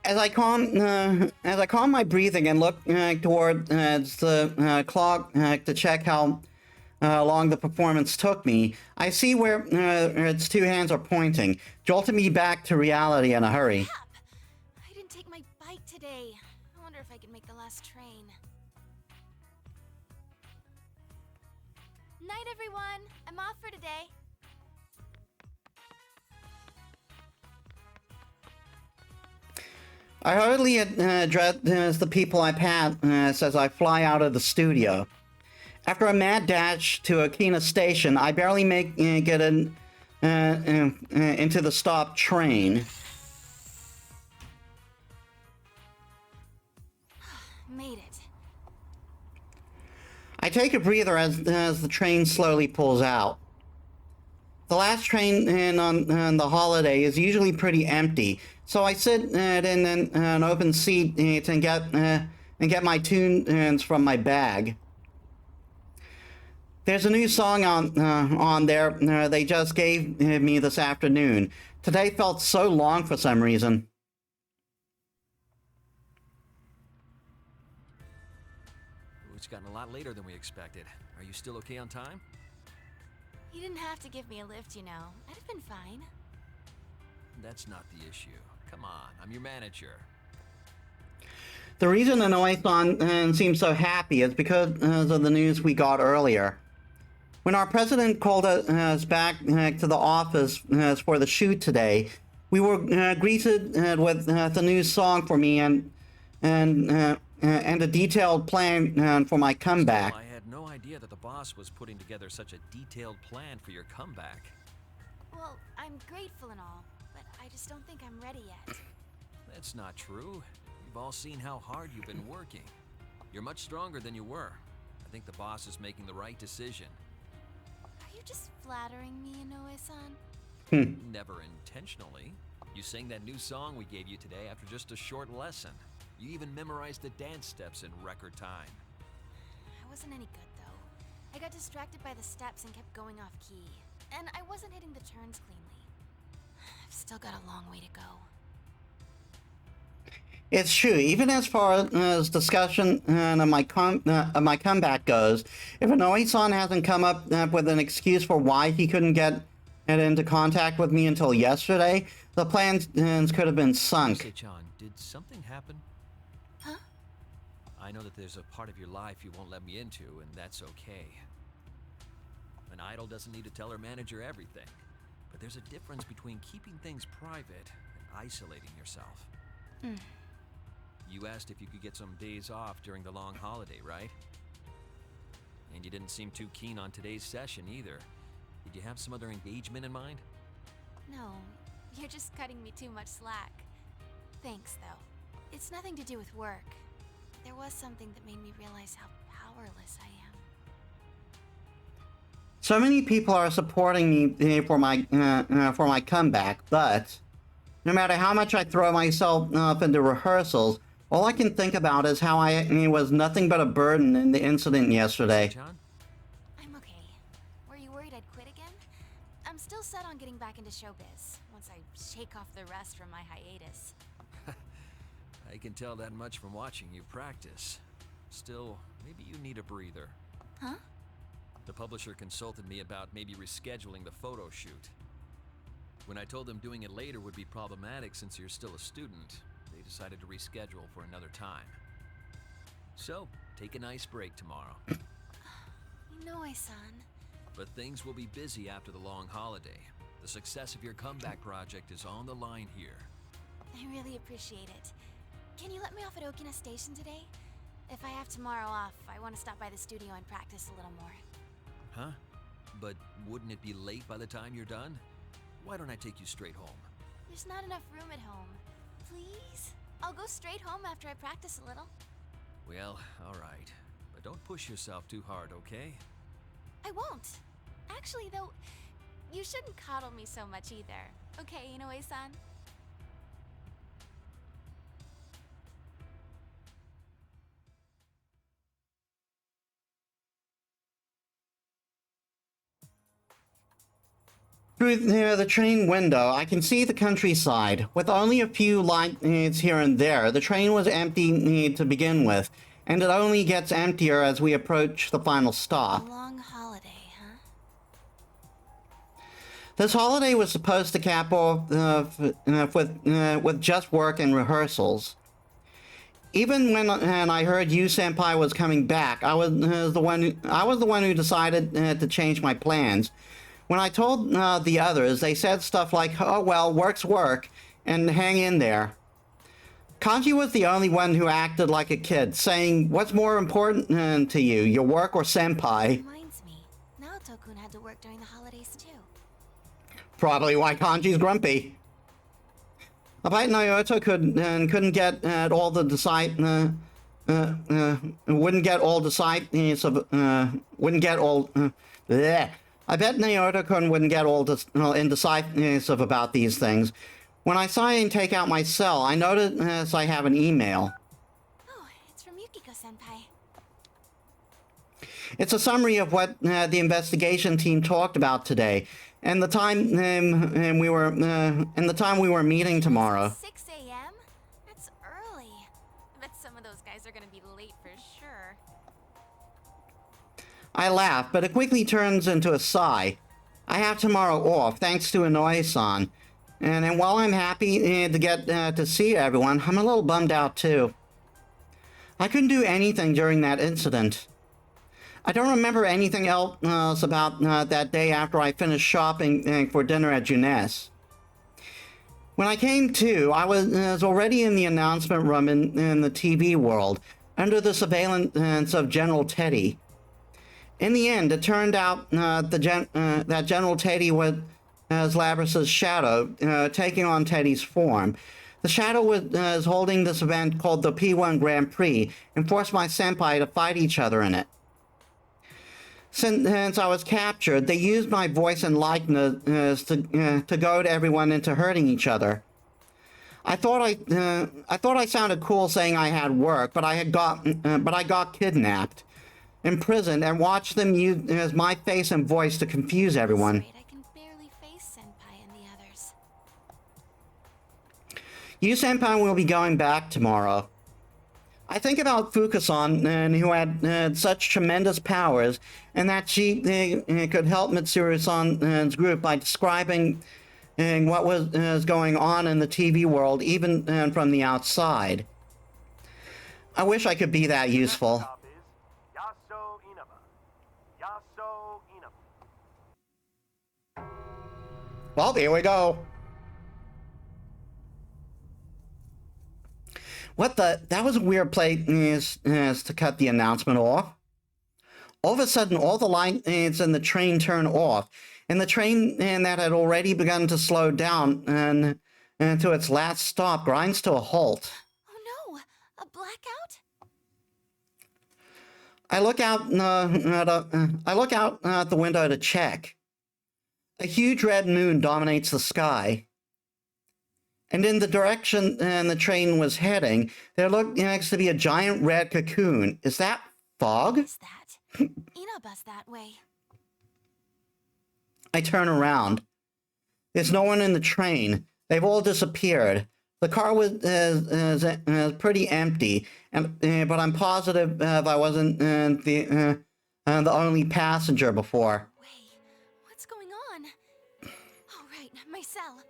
As I calm my breathing and look toward the clock to check how long the performance took me, I see where its two hands are pointing, jolting me back to reality in a hurry. I didn't take my bike today. I wonder if I can make the last train. Night, everyone. I'm off for today. I hardly address the people I pass as I fly out of the studio. After a mad dash to Akina Station, I barely get into the stopped train. Made it. I take a breather as the train slowly pulls out. The last train on the holiday is usually pretty empty, so I sit in an open seat and get my tunes from my bag. There's a new song on there they just gave me this afternoon. Today felt so long for some reason. gotten a lot later than we expected. Are you still okay on time? You didn't have to give me a lift, you know. I'd have been fine. That's not the issue. Come on, I'm your manager. The reason Inoue-san seems so happy is because of the news we got earlier. When our president called us back to the office for the shoot today, we were greeted with the new song for me and a detailed plan for my comeback. Still, I had no idea that the boss was putting together such a detailed plan for your comeback. Well, I'm grateful and all, but I just don't think I'm ready yet. That's not true. We've all seen how hard you've been working. You're much stronger than you were. I think the boss is making the right decision. Are you just flattering me, Inoue-san? Never intentionally. You sang that new song we gave you today after just a short lesson. You even memorized the dance steps in record time. I wasn't any good, though. I got distracted by the steps and kept going off key. And I wasn't hitting the turns cleanly. I've still got a long way to go. It's true. Even as far as discussion of my comeback goes, if Inoue-san hasn't come up with an excuse for why he couldn't get into contact with me until yesterday, the plans could have been sunk. Ise-chan, did something happen? Huh? I know that there's a part of your life you won't let me into, and that's okay. An idol doesn't need to tell her manager everything, but there's a difference between keeping things private and isolating yourself. You asked if you could get some days off during the long holiday, right? And you didn't seem too keen on today's session either. Did you have some other engagement in mind? No, you're just cutting me too much slack. Thanks, though. It's nothing to do with work. There was something that made me realize how powerless I am. So many people are supporting me for my comeback, but no matter how much I throw myself into rehearsals, all I can think about is how I was nothing but a burden in the incident yesterday. John? I'm okay. Were you worried I'd quit again? I'm still set on getting back into showbiz, once I shake off the rust from my hiatus. I can tell that much from watching you practice. Still, maybe you need a breather. Huh? The publisher consulted me about maybe rescheduling the photo shoot. When I told them doing it later would be problematic since you're still a student, they decided to reschedule for another time. So, take a nice break tomorrow. Inoue-san. But things will be busy after the long holiday. The success of your comeback project is on the line here. I really appreciate it. Can you let me off at Okina Station today? If I have tomorrow off, I want to stop by the studio and practice a little more. Huh? But wouldn't it be late by the time you're done? Why don't I take you straight home? There's not enough room at home. Please? I'll go straight home after I practice a little. Well, alright. But don't push yourself too hard, okay? I won't. Actually, though, you shouldn't coddle me so much either. Okay, Inoue-san? Through the train window, I can see the countryside. With only a few lights here and there, the train was empty to begin with, and it only gets emptier as we approach the final A stop. long holiday, huh? This holiday was supposed to cap off with just work and rehearsals. Even when I heard you senpai was coming back, I was the one who decided to change my plans. When I told the others, they said stuff like, "Oh well, work's work," and hang in there. Kanji was the only one who acted like a kid, saying, "What's more important to you, your work or senpai?" Reminds me, Naoto-kun had to work during the holidays too. Probably why Kanji's grumpy. I bet Naoto couldn't get at all the wouldn't get all bleh. I bet Naoto-kun wouldn't get all indecisive about these things. When I saw him take out my cell, I noticed I have an email. Oh, it's from Yukiko-senpai. It's a summary of what the investigation team talked about today, and the time we were meeting tomorrow. 6 a.m.? That's early. I bet some of those guys are gonna be late for sure. I laugh, but it quickly turns into a sigh. I have tomorrow off, thanks to Inoi-san. And while I'm happy to get to see everyone, I'm a little bummed out too. I couldn't do anything during that incident. I don't remember anything else about that day after I finished shopping for dinner at Junes. When I came to, I was already in the announcement room in the TV world, under the surveillance of General Teddy. In the end, it turned out that General Teddy was Labrys's shadow, taking on Teddy's form. The shadow was holding this event called the P1 Grand Prix and forced my senpai to fight each other in it. Since I was captured, they used my voice and likeness to goad everyone into hurting each other. I thought I sounded cool saying I had work, but I got kidnapped, imprisoned, and watched them use my face and voice to confuse everyone. I can barely face Senpai and the others. You Senpai will be going back tomorrow. I think about Fukasan, who had such tremendous powers, and that she could help Mitsuru-san's group by describing what was going on in the TV world, even from the outside. I wish I could be that useful. Well, here we go. What the? That was a weird place to cut the announcement off. All of a sudden, all the lights in the train turn off, and the train that had already begun to slow down and to its last stop grinds to a halt. Oh no! A blackout? I look out at the window to check. A huge red moon dominates the sky. And in the direction the train was heading, there looks to be a giant red cocoon. Is that fog? What is that? Inaba's that way. I turn around. There's no one in the train. They've all disappeared. The car was pretty empty, but I'm positive I wasn't the only passenger before. Wait, what's going on? Oh right, my cell.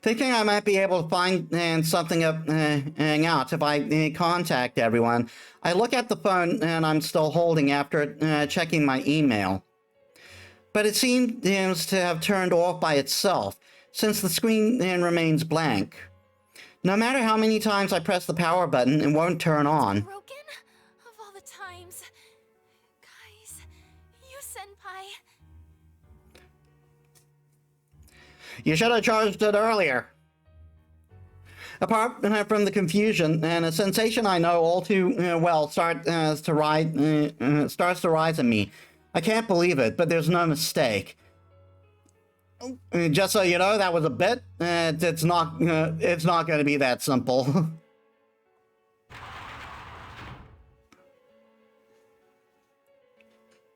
Thinking I might be able to find something out if I contact everyone, I look at the phone and I'm still holding after checking my email. But it seems to have turned off by itself, since the screen remains blank. No matter how many times I press the power button, it won't turn on. Broken? Of all the times. Guys, you senpai. You should have charged it earlier. Apart from the confusion and a sensation I know all too well starts to rise in me. I can't believe it, but there's no mistake. Just so you know, that was a bit. It's not going to be that simple.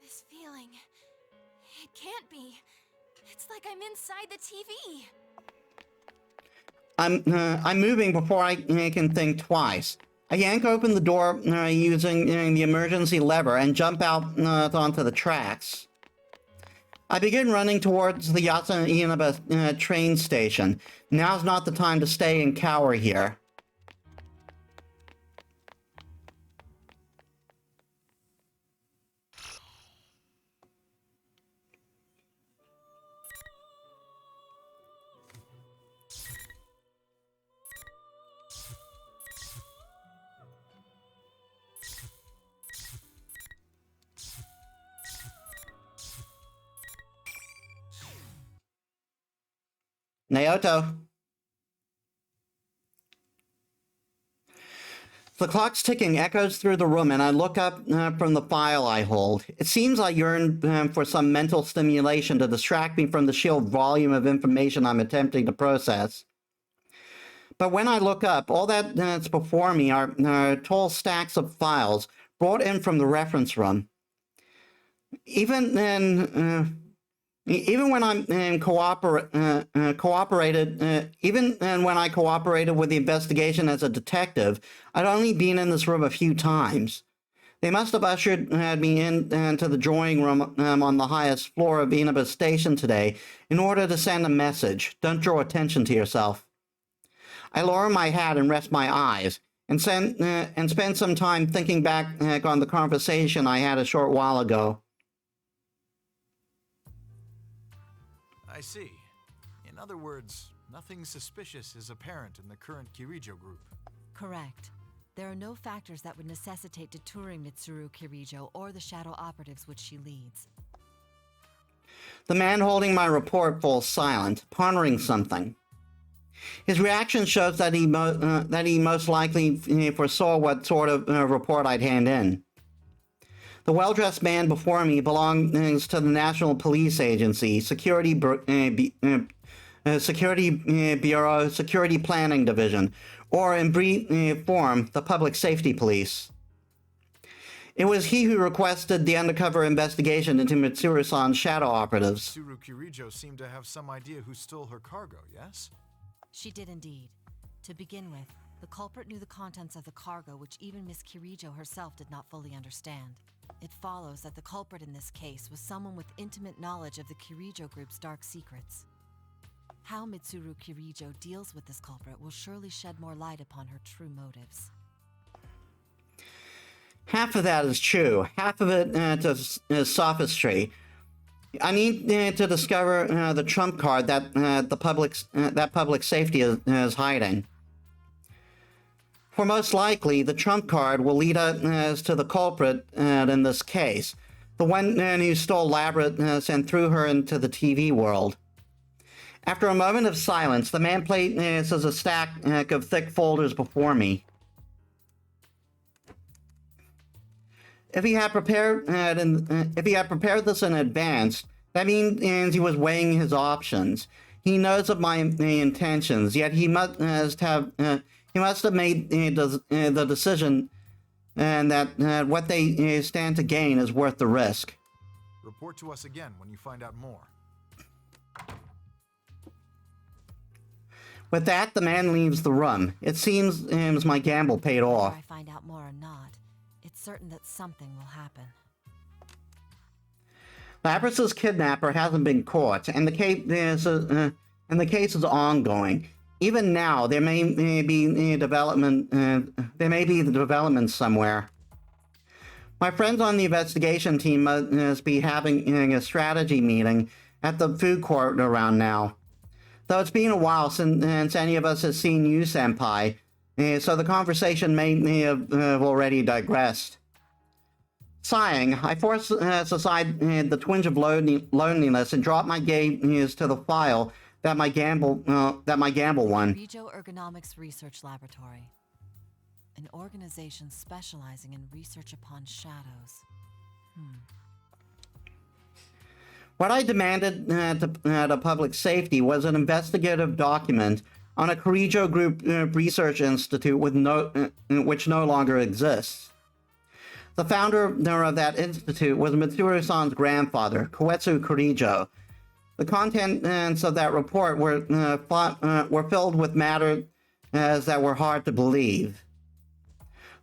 This feeling, it can't be. It's like I'm inside the TV. I'm moving before I can think twice. I yank open the door using the emergency lever and jump out onto the tracks. I begin running towards the Inaba train station. Now's not the time to stay and cower here. Naoto. The clock's ticking echoes through the room, and I look up from the file I hold. It seems I yearn for some mental stimulation to distract me from the sheer volume of information I'm attempting to process. But when I look up, all that's before me are tall stacks of files brought in from the reference room. Even when I cooperated with the investigation as a detective, I'd only been in this room a few times. They must have ushered me into the drawing room on the highest floor of Inaba Station today in order to send a message. Don't draw attention to yourself. I lower my hat and rest my eyes, and spend some time thinking back on the conversation I had a short while ago. I see. In other words, nothing suspicious is apparent in the current Kirijo group. Correct. There are no factors that would necessitate detouring Mitsuru Kirijo or the shadow operatives which she leads. The man holding my report falls silent, pondering something. His reaction shows that he most likely foresaw what sort of report I'd hand in. The well-dressed man before me belongs to the National Police Agency, Security Bureau, Security Planning Division, or in brief form, the Public Safety Police. It was he who requested the undercover investigation into Mitsuru-san's shadow operatives. Mitsuru Kirijo seemed to have some idea who stole her cargo, yes? She did indeed. To begin with, the culprit knew the contents of the cargo which even Miss Kirijo herself did not fully understand. It follows that the culprit in this case was someone with intimate knowledge of the Kirijo group's dark secrets. How Mitsuru Kirijo deals with this culprit will surely shed more light upon her true motives. Half of that is true. Half of it is sophistry. I need to discover the trump card that public safety is hiding. For most likely, the trump card will lead us to the culprit in this case, the one who stole Labyrinth and threw her into the TV world. After a moment of silence, the man places a stack of thick folders before me. If he had prepared this in advance, that means he was weighing his options. He knows of my intentions, yet he must have made the decision, and that what they stand to gain is worth the risk. Report to us again when you find out more. With that, the man leaves the room. It seems my gamble paid off. Whether I find out more or not, it's certain that something will happen. Labrys's kidnapper hasn't been caught, and the case is ongoing. Even now, there may be development. There may be the development somewhere. My friends on the investigation team must be having a strategy meeting at the food court around now. Though it's been a while since any of us has seen you, Senpai, so the conversation may have already digressed. Sighing, I force aside the twinge of loneliness and drop my gaze to the file that my gamble won. Kirijo Ergonomics Research Laboratory, an organization specializing in research upon shadows. What I demanded to public safety was an investigative document on a Kirijo Group research institute which no longer exists. The founder of that institute was Mitsuru-san's grandfather, Koetsu Kirijo. The contents of that report were filled with matter that were hard to believe.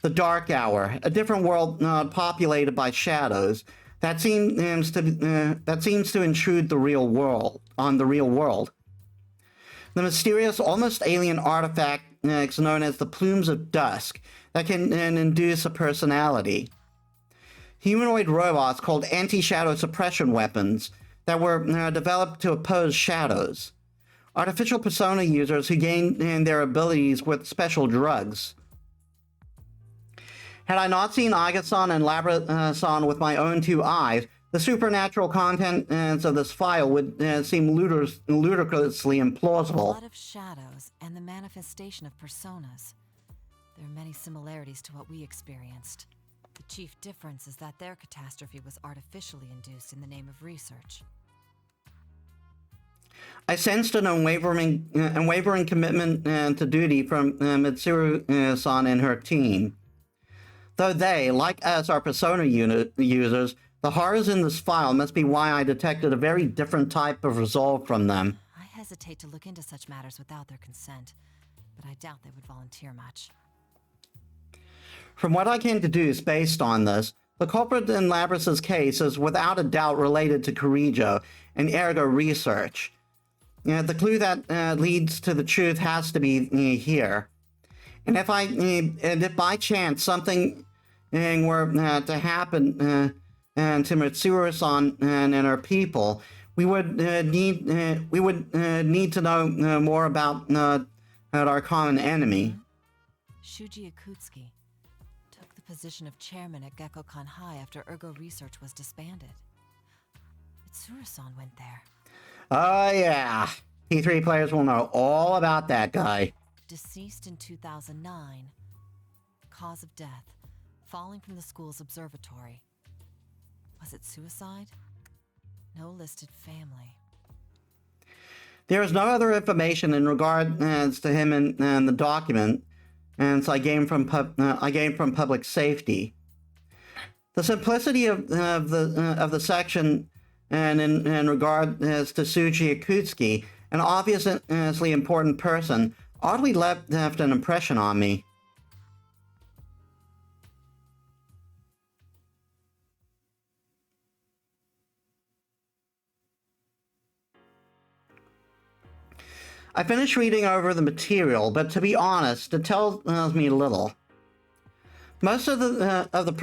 The Dark Hour, a different world populated by shadows, that seems to intrude the real world. The mysterious, almost alien artifacts known as the Plumes of Dusk that can induce a personality. Humanoid robots called anti-shadow suppression weapons that were developed to oppose shadows. Artificial persona users who gain their abilities with special drugs. Had I not seen Aga-san and Labra-san with my own two eyes, the supernatural contents of this file would seem ludicrously implausible. A lot of shadows and the manifestation of personas. There are many similarities to what we experienced. The chief difference is that their catastrophe was artificially induced in the name of research. I sensed an unwavering commitment to duty from Mitsuru-san and her team. Though they, like us, are persona users, the horrors in this file must be why I detected a very different type of resolve from them. I hesitate to look into such matters without their consent, but I doubt they would volunteer much. From what I can deduce based on this, the culprit in Labrys's case is without a doubt related to Kirijo and ergo research. The clue that leads to the truth has to be here. And if by chance something were to happen to Mitsuru-san and her people, we would need to know more about our common enemy. Shuji Akutsuki took the position of chairman at Gekkokan High after Ergo Research was disbanded. Mitsuru-san went there. Oh yeah, P3 players will know all about that guy. Deceased in 2009. Cause of death, falling from the school's observatory. Was it suicide? No listed family. There is no other information in regards to him in the document, and so I gained from public safety. The simplicity of the section and in regard to Shuji Akutsuki, an obviously important person, oddly left an impression on me. I finished reading over the material, but to be honest, it tells me little. Most of the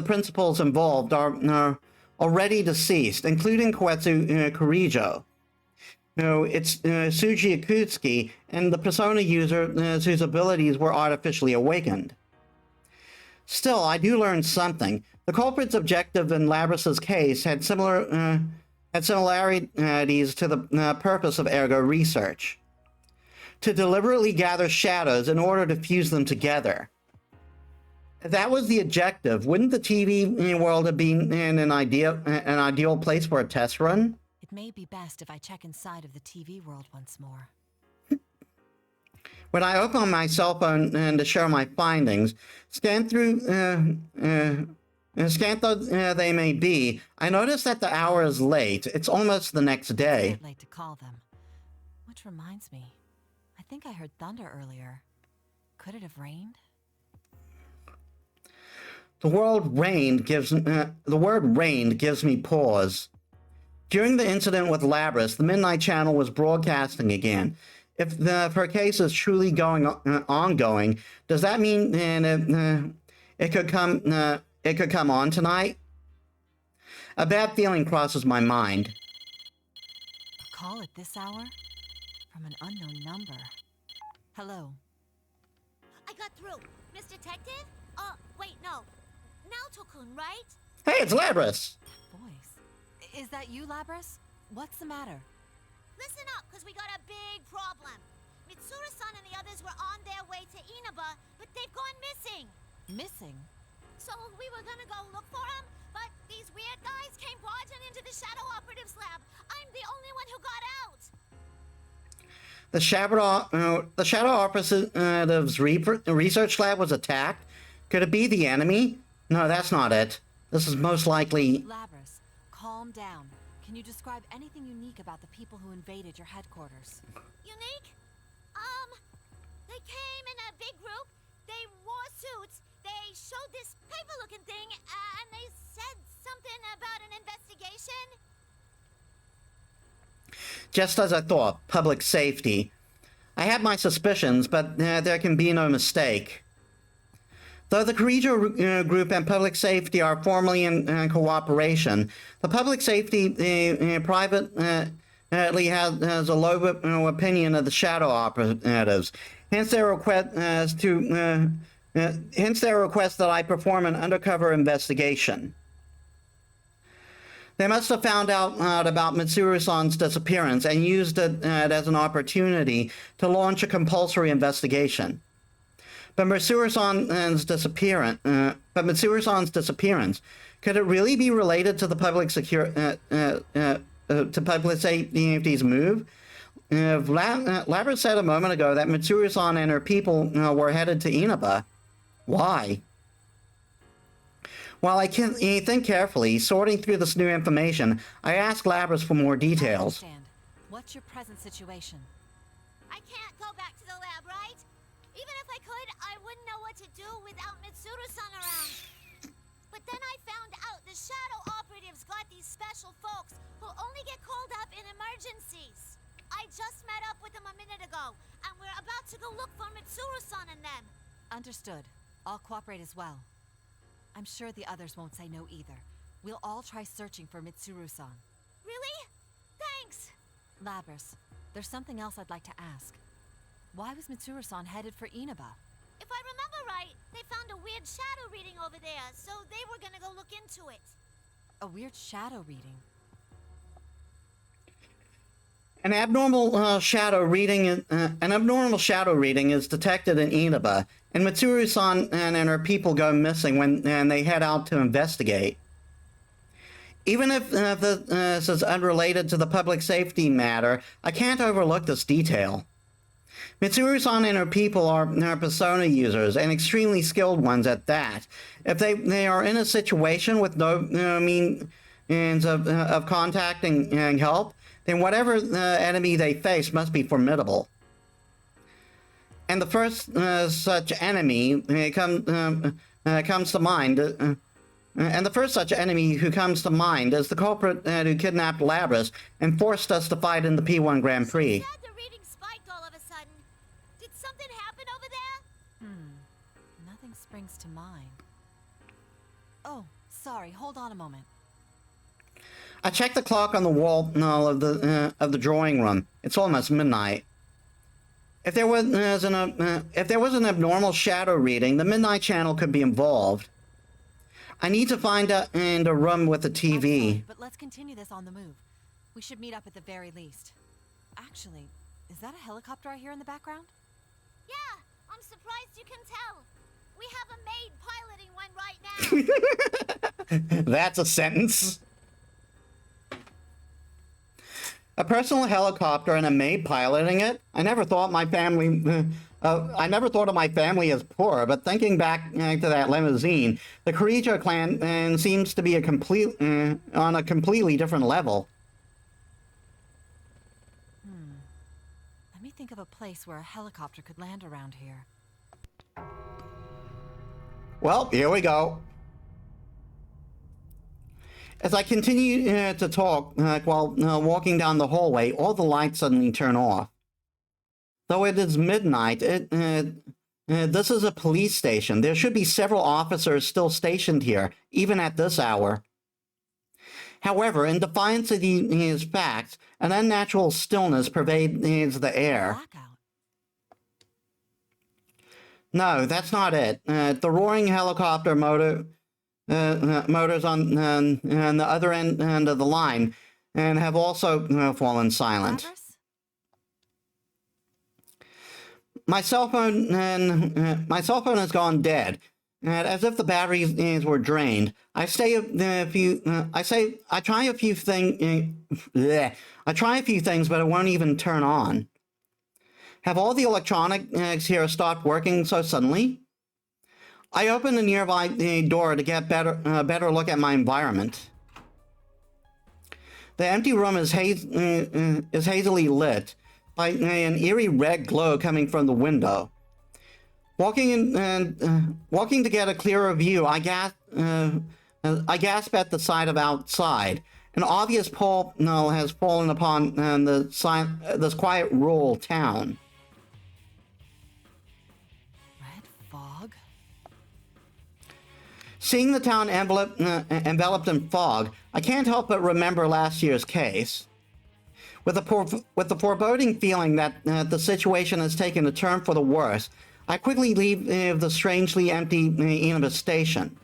principals involved are already deceased, including Koetsu Kirijo. It's Shuji Akutsuki and the persona user whose abilities were artificially awakened. Still, I do learn something. The culprit's objective in Labrys's case had similarities to the purpose of ergo research. To deliberately gather shadows in order to fuse them together. If that was the objective, wouldn't the TV world have been an ideal place for a test run? It may be best if I check inside of the TV world once more. When I open my cell phone to share my findings, scan though they may be, I notice that the hour is late. It's almost the next day. It's late to call them. Which reminds me, I think I heard thunder earlier. Could it have rained? The word rained gives me pause. During the incident with Labrys, the Midnight Channel was broadcasting again. If her case is truly ongoing, does that mean it could come on tonight? A bad feeling crosses my mind. A call at this hour? From an unknown number. Hello. I got through. Miss Detective? Wait, no. Naoto-kun, right? Hey, it's Labrys! Voice. Is that you, Labrys? What's the matter? Listen up, because we got a big problem. Mitsuru-san and the others were on their way to Inaba, but they've gone missing. Missing? So we were gonna go look for them, but these weird guys came barging into the Shadow Operatives lab. I'm the only one who got out. The Shadow Operatives research lab was attacked? Could it be the enemy? No, that's not it. This is most likely... Labrys, calm down. Can you describe anything unique about the people who invaded your headquarters? Unique? They came in a big group. They wore suits. They showed this paper-looking thing, and they said something about an investigation. Just as I thought, public safety. I had my suspicions, but there can be no mistake. Though the Kirijo group and public safety are formally in cooperation, the public safety privately has a low opinion of the Shadow Operatives. Hence their request that I perform an undercover investigation. They must have found out about Mitsuru-san's disappearance and used it as an opportunity to launch a compulsory investigation. But Mitsuru-san's disappearance, could it really be related to the public safety's move? Labrys said a moment ago that Mitsuru-san and her people were headed to Inaba. Why? While I can think carefully, sorting through this new information, I asked Labrys for more details. I understand. What's your present situation? I can't go back to the lab, right? Even if I could, I wouldn't know what to do without Mitsuru-san around. But then I found out the Shadow Operatives got these special folks who only get called up in emergencies. I just met up with them a minute ago, and we're about to go look for Mitsuru-san and them. Understood. I'll cooperate as well. I'm sure the others won't say no either. We'll all try searching for Mitsuru-san. Really? Thanks. Labrys, there's something else I'd like to ask. Why was Mitsuru-san headed for Inaba? If I remember right, they found a weird shadow reading over there, so they were gonna go look into it. A weird shadow reading? An abnormal shadow reading is detected in Inaba, and Mitsuru-san and her people go missing when they head out to investigate. Even if this is unrelated to the public safety matter, I can't overlook this detail. Mitsuru-san and her people are persona users, and extremely skilled ones at that. If they are in a situation with no means of contacting and help, then whatever enemy they face must be formidable. And the first such enemy comes to mind. And the first such enemy who comes to mind is the culprit who kidnapped Labrys and forced us to fight in the P1 Grand Prix. The reading spiked all of a sudden. Did something happen over there? Nothing springs to mind. Oh, sorry. Hold on a moment. I checked the clock on the wall of the drawing room. It's almost midnight. If there was an abnormal shadow reading, the Midnight Channel could be involved. I need to find a room with a TV. But let's continue this on the move. We should meet up at the very least. Actually, is that a helicopter I hear in the background? Yeah, I'm surprised you can tell. We have a maid piloting one right now. That's a sentence. A personal helicopter and a maid piloting it? I never thought of my family as poor, but thinking back to that limousine, the Kirijo clan seems to be on a completely different level. Let me think of a place where a helicopter could land around here. Well, here we go. As I continue to talk while walking down the hallway, all the lights suddenly turn off. Though it is midnight, this is a police station. There should be several officers still stationed here, even at this hour. However, in defiance of these facts, an unnatural stillness pervades the air. Blackout. No, that's not it. The roaring helicopter motors on the other end of the line and have also fallen silent. Labrys? My cell phone has gone dead, as if the batteries were drained. I try a few things, but it won't even turn on. Have all the electronics here stopped working so suddenly? I open the nearby door to get a better look at my environment. The empty room is hazily lit by an eerie red glow coming from the window. Walking to get a clearer view, I gasp at the sight of outside. An obvious pall has fallen upon this quiet rural town. Red fog? Seeing the town enveloped in fog, I can't help but remember last year's case. With the foreboding feeling that the situation has taken a turn for the worse, I quickly leave the strangely empty Inaba station.